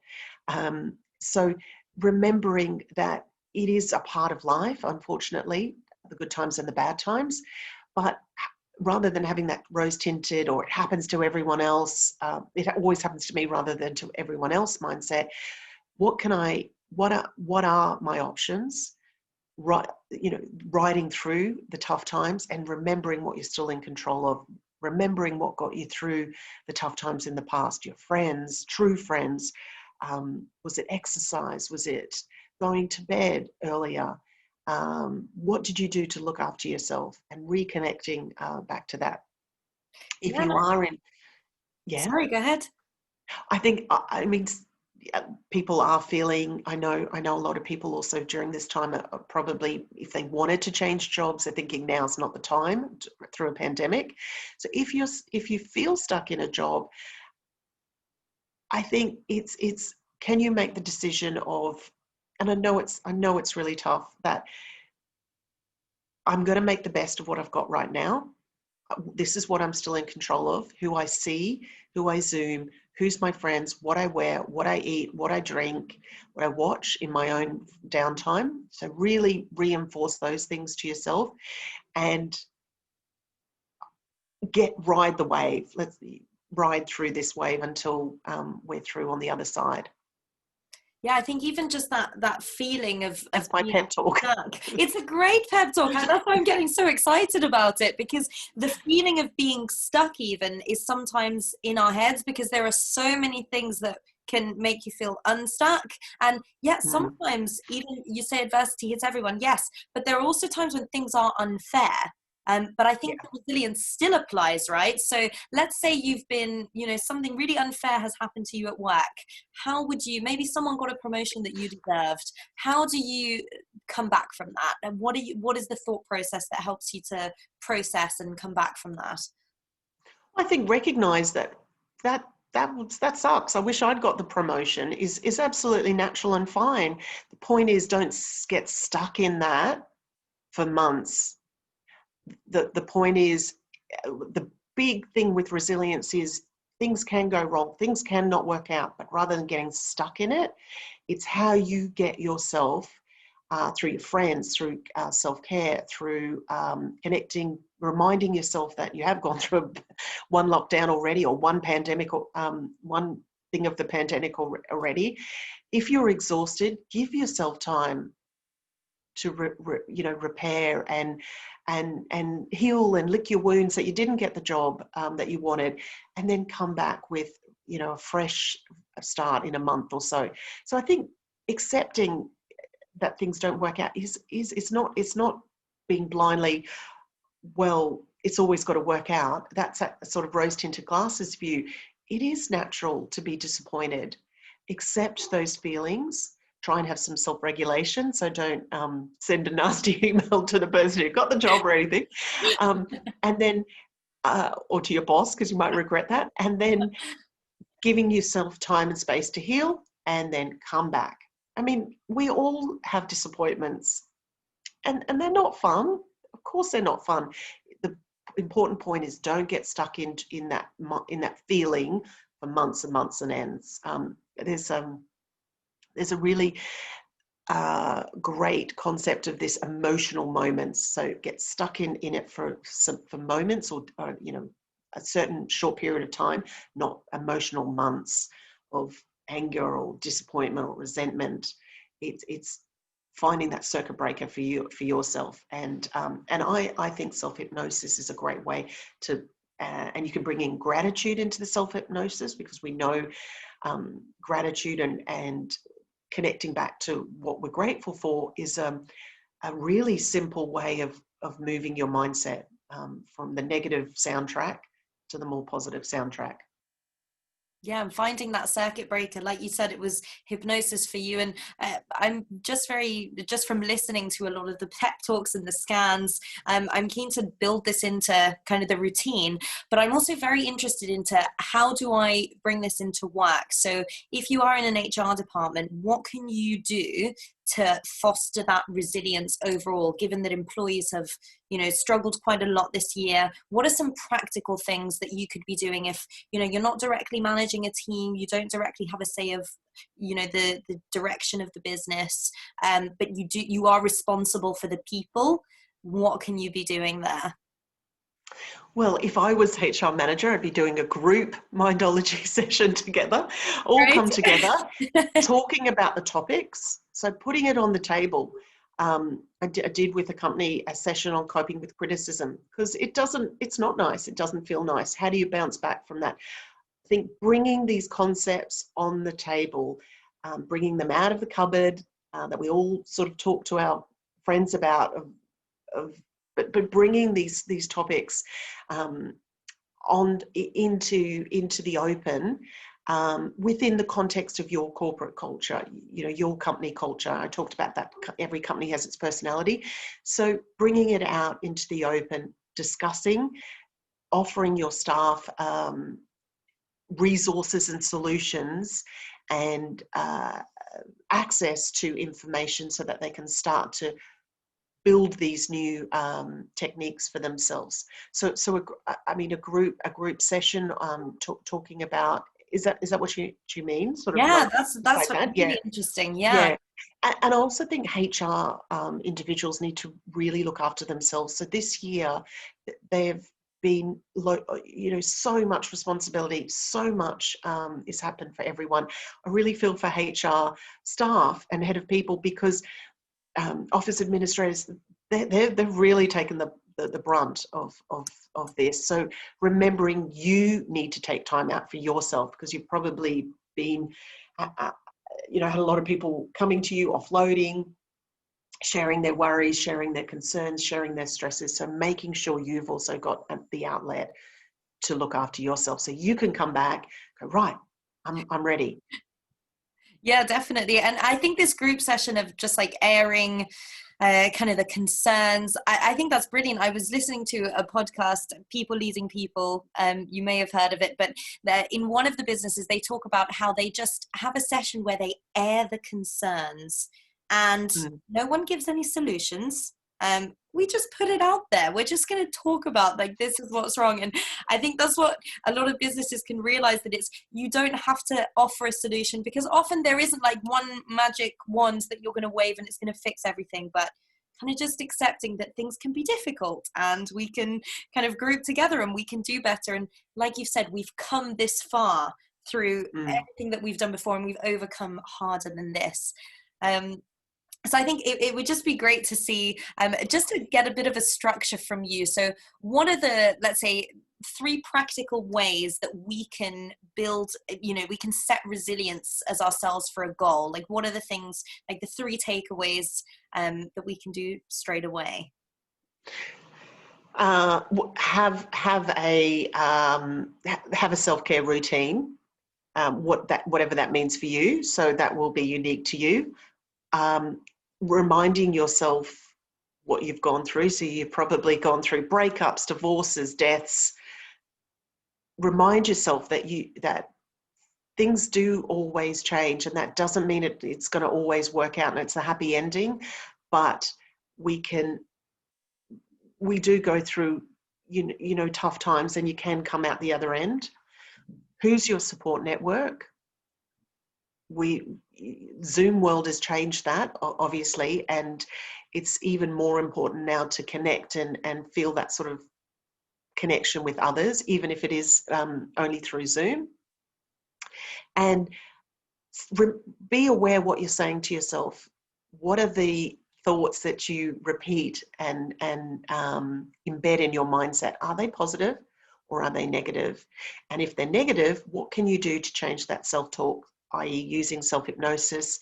So remembering that it is a part of life, unfortunately, the good times and the bad times, but rather than having that rose-tinted or it happens to everyone else, it always happens to me rather than to everyone else mindset, what are my options? Right, riding through the tough times and remembering what you're still in control of, remembering what got you through the tough times in the past, your friends, true friends. Was it exercise? Was it going to bed earlier? What did you do to look after yourself? And reconnecting back to that. If Yeah. you are in, yeah. Sorry, go ahead. I think, I mean, people are feeling, I know a lot of people also during this time are probably, if they wanted to change jobs, they're thinking now's not the time through a pandemic. So if you feel stuck in a job, I think it's can you make the decision of, and I know it's really tough, that I'm going to make the best of what I've got right now. This is what I'm still in control of, who I see, who I Zoom, who's my friends, what I wear, what I eat, what I drink, what I watch in my own downtime. So really reinforce those things to yourself and ride the wave. Let's ride through this wave until we're through on the other side. Yeah, I think even just that feeling of That's my being pep talk. stuck. It's a great pep talk. That's why I'm getting so excited about it, because the feeling of being stuck even is sometimes in our heads, because there are so many things that can make you feel unstuck. And yet sometimes even you say adversity hits everyone, yes, but there are also times when things are unfair. But I think the resilience still applies, right? So let's say you've been, something really unfair has happened to you at work. How would you, maybe someone got a promotion that you deserved. How do you come back from that? And what is the thought process that helps you to process and come back from that? I think recognize that sucks. I wish I'd got the promotion is absolutely natural and fine. The point is, don't get stuck in that for months. The point is, the big thing with resilience is things can go wrong, things can not work out, but rather than getting stuck in it, it's how you get yourself through your friends, through self-care, through connecting, reminding yourself that you have gone through one lockdown already, or one pandemic, or one thing of the pandemic already. If you're exhausted, give yourself time to repair and heal and lick your wounds that you didn't get the job that you wanted, and then come back with a fresh start in a month or so. So I think accepting that things don't work out is it's not being blindly, well, it's always got to work out. That's a sort of rose-tinted glasses view. It is natural to be disappointed. Accept those feelings. Try and have some self-regulation. So don't send a nasty email to the person who got the job or anything. And then, or to your boss, because you might regret that. And then giving yourself time and space to heal, and then come back. I mean, we all have disappointments, and they're not fun. Of course they're not fun. The important point is don't get stuck in that feeling for months and months and ends. There's a really great concept of this emotional moments. So get stuck in it for moments, or you know, a certain short period of time, not emotional months of anger or disappointment or resentment. It's finding that circuit breaker for yourself, and I think self-hypnosis is a great way to, and you can bring in gratitude into the self-hypnosis, because we know gratitude and connecting back to what we're grateful for is a really simple way of moving your mindset from the negative soundtrack to the more positive soundtrack. Yeah, and finding that circuit breaker, like you said, it was hypnosis for you. And I'm just from listening to a lot of the pep talks and the scans, I'm keen to build this into kind of the routine, but I'm also very interested into how do I bring this into work? So if you are in an HR department, what can you do to foster that resilience overall, given that employees have, you know, struggled quite a lot this year? What are some practical things that you could be doing if, you know, you're not directly managing a team, you don't directly have a say of, you know, the direction of the business, but you are responsible for the people? What can you be doing there? Well, if I was HR manager, I'd be doing a group Mindology session together, all come together, talking about the topics. So putting it on the table. I did with a company a session on coping with criticism, because it's not nice. It doesn't feel nice. How do you bounce back from that? I think bringing these concepts on the table, bringing them out of the cupboard, that we all sort of talk to our friends about, but bringing these topics into the open, within the context of your corporate culture, you know, your company culture. I talked about that. Every company has its personality. So bringing it out into the open, discussing, offering your staff resources and solutions, and access to information so that they can start to build these new techniques for themselves. So a group session talking about, is that what you mean? Sort of Yeah, like that's that? really interesting. Yeah. And I also think HR individuals need to really look after themselves. So this year they've been, you know, so much responsibility, so much has happened for everyone. I really feel for HR staff and head of people, because office administrators, they've really taken the brunt of this. So remembering you need to take time out for yourself, because you've probably been, you know, had a lot of people coming to you, offloading, sharing their worries, sharing their concerns, sharing their stresses. So making sure you've also got the outlet to look after yourself, so you can come back, go, right, I'm ready. Yeah, definitely. And I think this group session of just like airing kind of the concerns, I think that's brilliant. I was listening to a podcast, People Leading People. You may have heard of it, but in one of the businesses, they talk about how they just have a session where they air the concerns, and no one gives any solutions. We just put it out there. We're just going to talk about, like, this is what's wrong. And I think that's what a lot of businesses can realize, that you don't have to offer a solution, because often there isn't like one magic wand that you're going to wave and it's going to fix everything, but kind of just accepting that things can be difficult and we can kind of group together and we can do better. And like you've said, we've come this far through everything that we've done before, and we've overcome harder than this. So I think it would just be great to see, just to get a bit of a structure from you. So what are the, let's say, 3 practical ways that we can build, you know, we can set resilience as ourselves for a goal? Like, what are the things, like the 3 takeaways that we can do straight away? Have a self-care routine, whatever that means for you. So that will be unique to you. Reminding yourself what you've gone through. So you've probably gone through breakups, divorces, deaths. Remind yourself that things do always change, and that doesn't mean it's going to always work out and it's a happy ending, but we do go through tough times, and you can come out the other end. Who's your support network? Zoom world has changed that, obviously, and it's even more important now to connect and feel that sort of connection with others, even if it is only through Zoom. And be aware what you're saying to yourself. What are the thoughts that you repeat and embed in your mindset? Are they positive or are they negative? And if they're negative, what can you do to change that self-talk, i.e. using self-hypnosis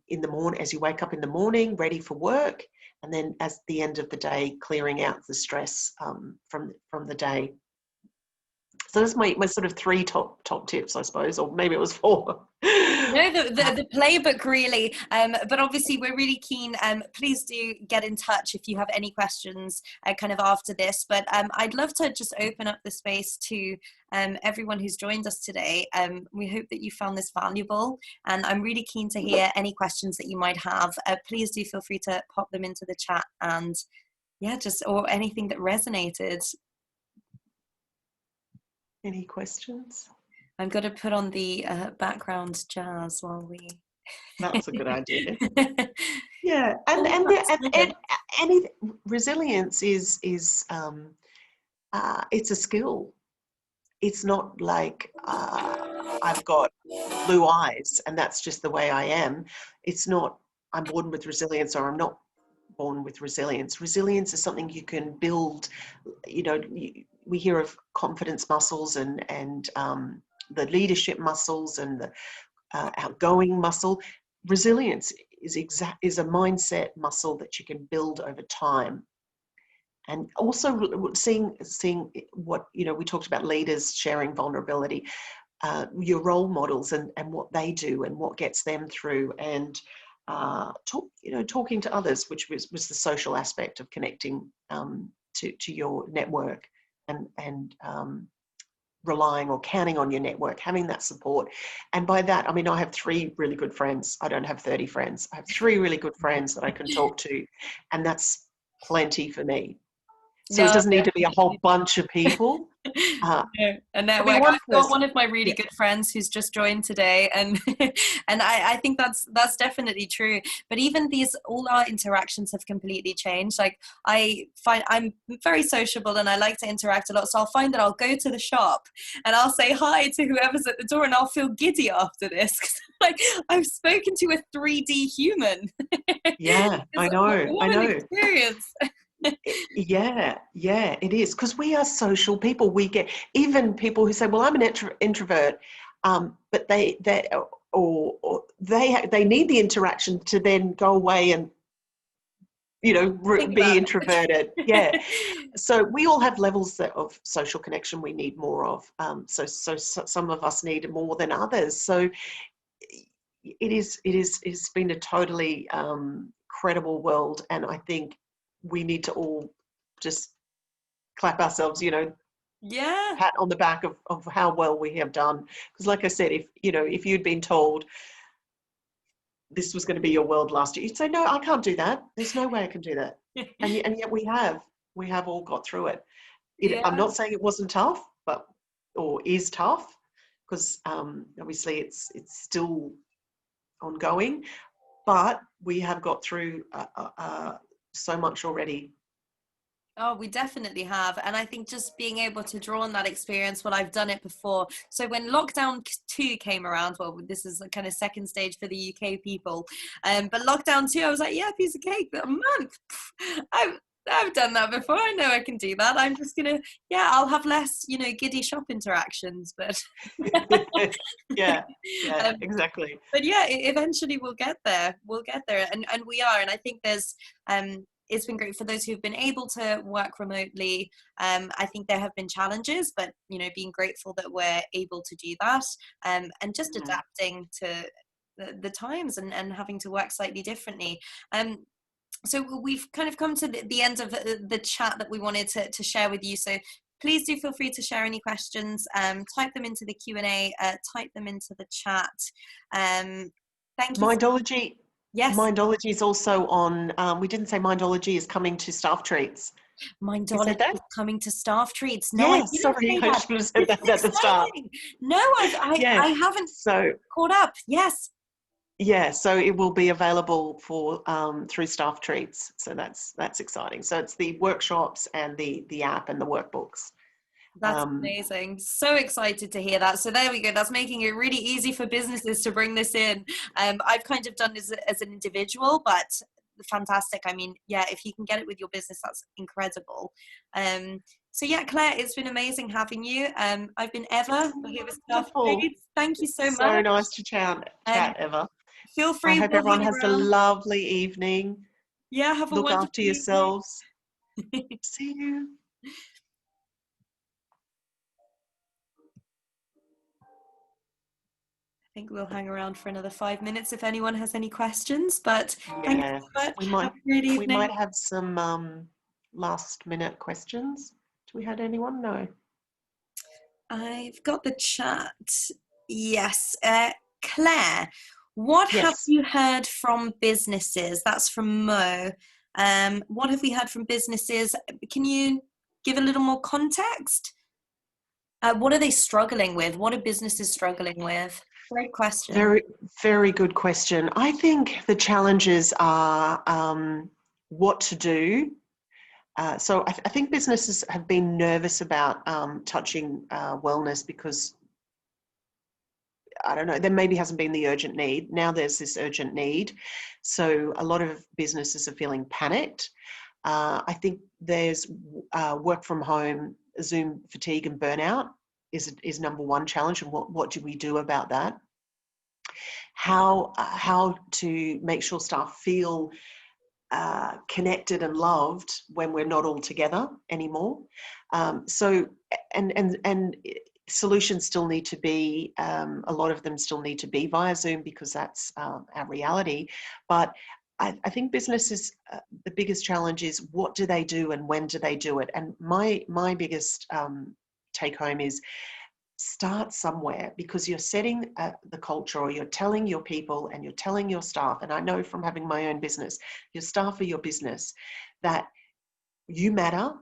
in the morning, as you wake up in the morning, ready for work, and then at the end of the day, clearing out the stress from the day. So that's my sort of 3 top tips, I suppose, or maybe it was 4. No, the playbook really, but obviously we're really keen. Please do get in touch if you have any questions kind of after this, but I'd love to just open up the space to everyone who's joined us today. We hope that you found this valuable, and I'm really keen to hear any questions that you might have. Please do feel free to pop them into the chat, and or anything that resonated. Any questions? I'm going to put on the background jazz while we... That's a good idea. Yeah, and resilience is it's a skill. It's not like I've got blue eyes and that's just the way I am. It's not I'm born with resilience or I'm not born with resilience. Resilience is something you can build. We hear of confidence muscles and the leadership muscles and the outgoing muscle. Resilience is a mindset muscle that you can build over time. And also seeing what, we talked about leaders sharing vulnerability, your role models and what they do and what gets them through, and talking to others, which was the social aspect of connecting to your network and relying or counting on your network, having that support. And by that, I mean, I have 3 really good friends. I don't have 30 friends. I have 3 really good friends that I can talk to, and that's plenty for me. So it doesn't need to be a whole bunch of people. A network. I've got one of my really good friends who's just joined today, and and I think that's definitely true. But even all our interactions have completely changed. Like I find I'm very sociable and I like to interact a lot, so I'll find that I'll go to the shop and I'll say hi to whoever's at the door, and I'll feel giddy after this because like I've spoken to a 3D human. Yeah, I know. What an experience. Yeah, it is, because we are social people. We get even people who say, well, I'm an introvert, but they need the interaction to then go away and be introverted. Yeah. So we all have levels of social connection we need more of. So some of us need more than others. So it's been a totally credible world, and I think we need to all just clap ourselves, pat on the back of how well we have done. Because like I said, if you'd been told this was going to be your world last year, you'd say, no, I can't do that. There's no way I can do that. and yet we have all got through it. I'm not saying it wasn't tough, or is tough, because obviously it's still ongoing, but we have got through so much already. Oh, we definitely have. And I think just being able to draw on that experience, well, I've done it before. So when lockdown 2 came around, well, this is the kind of second stage for the UK people. But lockdown 2, I was like, yeah, piece of cake, but a month. I've done that before. I know I can do that. I'm just going to, I'll have less, giddy shop interactions, but. yeah, exactly. But eventually we'll get there. And we are. And I think there's, it's been great for those who've been able to work remotely. I think there have been challenges, but being grateful that we're able to do that, and just adapting to the times and having to work slightly differently. So we've kind of come to the end of the chat that we wanted to share with you. So please do feel free to share any questions. Type them into the Q&A. Type them into the chat. Thank you. Mindology. Yes. Mindology is also on. We didn't say Mindology is coming to Staff Treats. Mindology is coming to Staff Treats. No, yeah, I didn't say I that. should have said that at the start. No, I haven't caught up. Yes. Yeah, so it will be available for through Staff Treats. So that's exciting. So it's the workshops and the app and the workbooks. That's amazing. So excited to hear that. So there we go. That's making it really easy for businesses to bring this in. I've kind of done this as an individual, but fantastic. I mean, yeah, if you can get it with your business, that's incredible. So yeah, Claire, it's been amazing having you. I've been Eva here with Staff Treats. Thank you so much. So nice to chat, Eva. Feel free. I hope everyone has a lovely evening. Yeah, have a look wonderful after yourselves. See you. I think we'll hang around for another 5 minutes if anyone has any questions, but thank you so much. We might have some last minute questions. Do we have anyone? No. I've got the chat. Yes. Claire, what have you heard from businesses? That's from Mo. What have we heard from businesses? Can you give a little more context? What are they struggling with? What are businesses struggling with? Great question. Very, very good question. I think the challenges are what to do. So I think businesses have been nervous about touching wellness because, I don't know, there maybe hasn't been the urgent need. Now there's this urgent need. So a lot of businesses are feeling panicked. I think there's work from home, Zoom fatigue and burnout is number one challenge. And what do we do about that? How to make sure staff feel connected and loved when we're not all together anymore. So solutions still need to be, a lot of them still need to be via Zoom because that's our reality. But I think businesses, the biggest challenge is what do they do and when do they do it? And my biggest take home is start somewhere, because you're setting the culture, or you're telling your people and you're telling your staff, and I know from having my own business, your staff are your business, that you matter.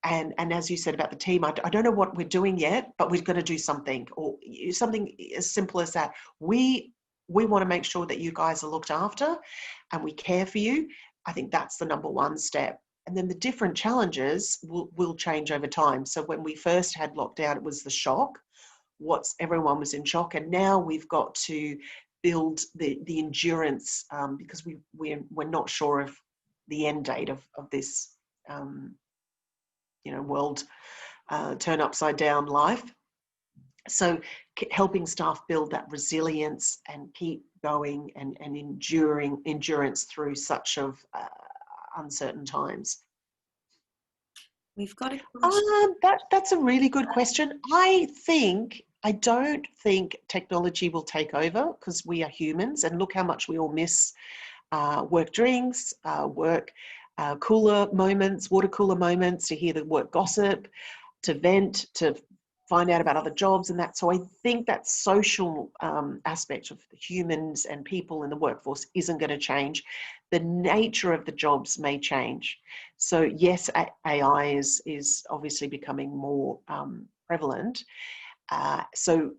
And as you said about the team, I don't know what we're doing yet, but we've got to do something, or something as simple as that. We want to make sure that you guys are looked after and we care for you. I think that's the number one step. And then the different challenges will change over time. So when we first had lockdown, it was the shock. Everyone was in shock, and now we've got to build the endurance, because we're not sure of the end date of this world turn upside down life. So helping staff build that resilience and keep going and endurance through such of uncertain times. We've got a question. That's a really good question. I don't think technology will take over, because we are humans, and look how much we all miss work drinks, work cooler moments, water cooler moments, to hear the work gossip, to vent, to find out about other jobs and that. So I think that social aspect of humans and people in the workforce isn't going to change. The nature of the jobs may change. So yes, AI is obviously becoming more prevalent. So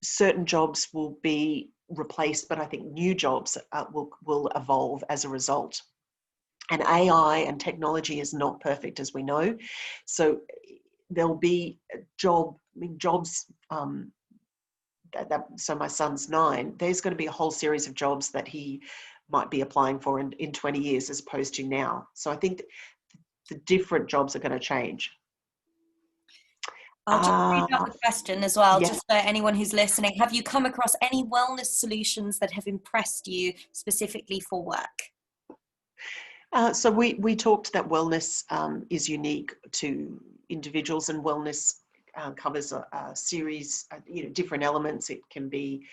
certain jobs will be replaced, but I think new jobs will evolve as a result. And AI and technology is not perfect, as we know. So there'll be jobs. So my son's 9. There's going to be a whole series of jobs that he might be applying for in 20 years as opposed to now. So I think the different jobs are going to change. I'll just read out the question as well, just for anyone who's listening. Have you come across any wellness solutions that have impressed you specifically for work? So we talked that wellness is unique to individuals, and wellness covers a series, different elements. It can be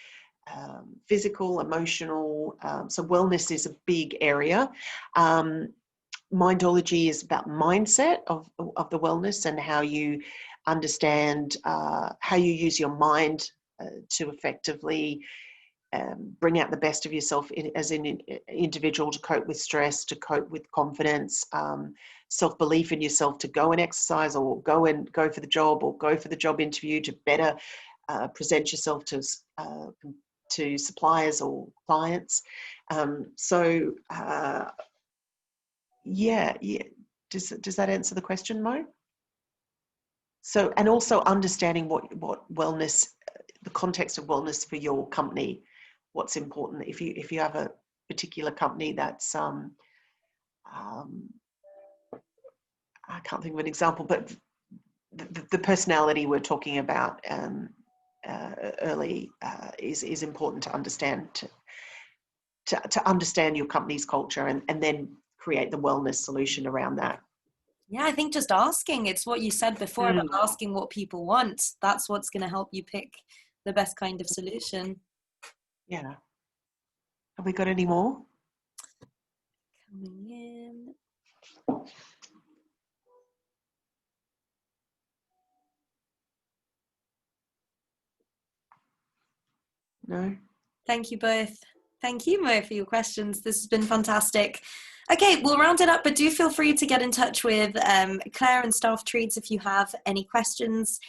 physical, emotional. So wellness is a big area. Mindology is about mindset of the wellness, and how you understand how you use your mind to effectively bring out the best of yourself as an individual, to cope with stress, to cope with confidence, self-belief in yourself, to go and exercise, or go for the job, or go for the job interview, to better present yourself to suppliers or clients. Yeah. Does that answer the question, Mo? So, and also understanding what wellness, the context of wellness for your company, what's important. If you have a particular company that's I can't think of an example, but the personality we're talking about early is important to understand, to understand your company's culture, and then create the wellness solution around that. Yeah, I think just asking, it's what you said before about asking what people want. That's what's going to help you pick the best kind of solution. Yeah. Have we got any more? Coming in. No? Thank you both. Thank you, Mo, for your questions. This has been fantastic. Okay, we'll round it up, but do feel free to get in touch with Claire and stafftreats if you have any questions.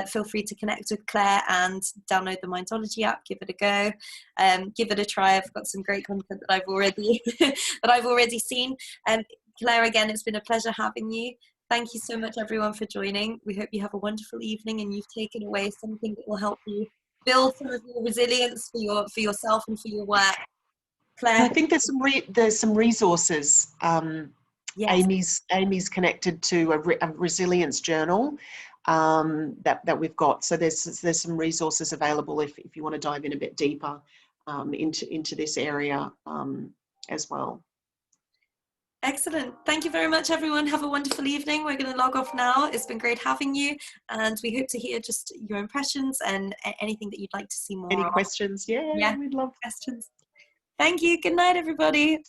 Feel free to connect with Claire and download the Mindology app. Give it a go. Give it a try. I've got some great content that I've already seen. Claire, again, it's been a pleasure having you. Thank you so much, everyone, for joining. We hope you have a wonderful evening and you've taken away something that will help you build some of your resilience for yourself and for your work. Claire, I think there's some resources. yes. Amy's connected to a resilience journal that we've got. So there's some resources available if you want to dive in a bit deeper into this area as well. Excellent. Thank you very much, everyone. Have a wonderful evening. We're going to log off now. It's been great having you, and we hope to hear just your impressions and anything that you'd like to see more. Any questions? Yeah, we'd love questions. Thank you. Good night, everybody.